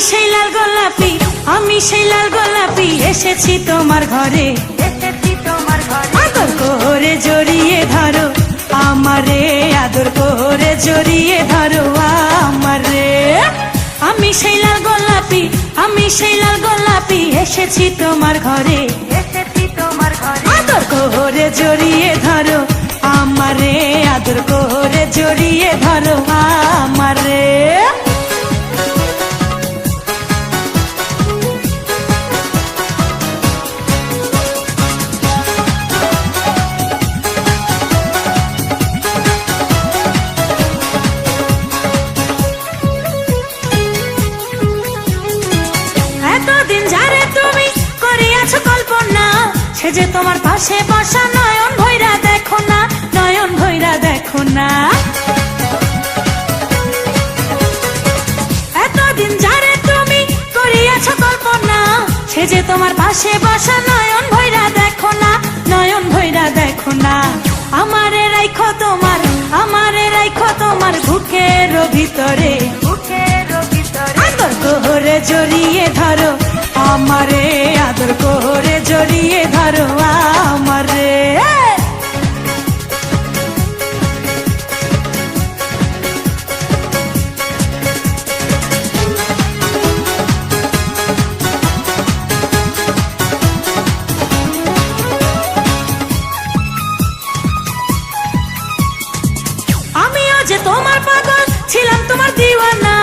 সেই লাল গোলাপি, আমি সেই লাল গোলাপি, এসেছি তোমার ঘরে, আদর করে জড়িয়ে ধরো আমারে, আদর করে জড়িয়ে ধরো আমারে। আমি সেই লাল গোলাপি, আমি সেই লাল গোলাপি, এসেছি তোমার ঘরে, আদর করে জড়িয়ে ধরো আমারে, আদর করে জড়িয়ে ধরো আমারে। এতদিন যারে তুমি করিয়াছো কল্পনা, সে যে তোমার পাশে বসা, নয়ন ভৈরা দেখো না, নয়ন ভৈরা দেখো না। এতদিন যারে তুমি করিয়াছো কল্পনা, সে যে তোমার পাশে বসা, নয়ন ভৈরা দেখো না, নয়ন ভৈরা দেখো না। আমারে রাইখো তোমার, আমারে রাইখো তোমার বুকের ভিতরে, আদর করে জড়িয়ে ধরো আমারে, আদর করে জড়িয়ে ধরো আমারে। আমিও যে তোমার পাগল ছিলাম, তোমার দিওয়ানা,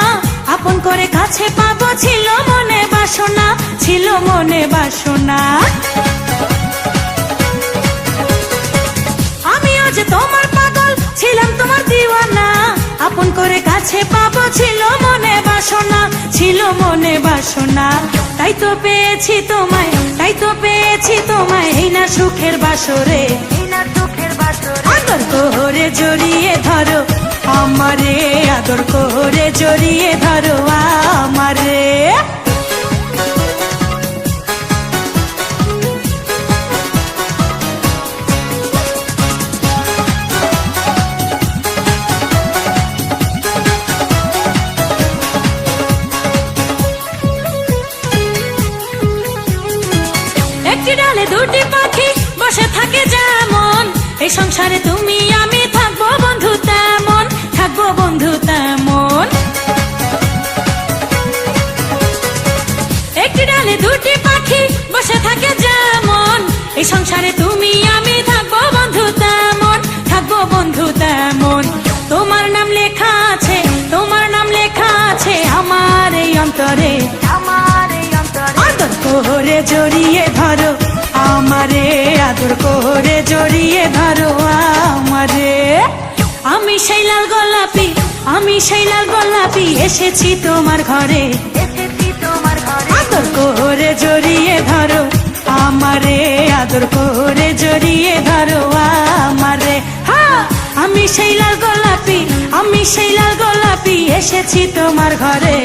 আপন করে কাছে পাবো ছিল মনে বাসনা, ছিল মনে বাসনা। আমিও যে তোমার পাগল ছিলাম, তোমার দিওয়ানা, আপন করে কাছে পাবো ছিল মনে বাসনা, ছিল মনে বাসনা। তাই তো পেয়েছি তোমায়, তাই তো পেয়েছি তোমায়, এই না সুখের বাসরে, আদর করে জড়িয়ে ধরো আমারে, আদর করে জড়িয়ে ধরো আমারে। একটি ডালে দুটি পাখি বসে থাকে যেমন, এই সংসারে তুমি আমি থাকবো বন্ধু তেমন, থাকবো বন্ধু তেমন। একটি ডালে দুটি পাখি বসে থাকে যেমন, এই সংসারে তুমি আমি থাকবো বন্ধু তেমন, থাকবো বন্ধু তেমন। তোমার নাম লেখা আছে, তোমার নাম লেখা আছে আমার এই অন্তরে, আদর করে জড়িয়ে ধরো আমারে, আদর করে জড়িয়ে ধরো আমারে। আমি সেই লাল গোলাপি, আমি সেই লাল গোলাপি, এসেছি তোমার ঘরে, আদর করে জড়িয়ে ধরো আমারে, আদর করে জড়িয়ে ধরো আমারে। হ্যাঁ, আমি সেই লাল গোলাপি, আমি সেই লাল গোলাপি, এসেছি তোমার ঘরে।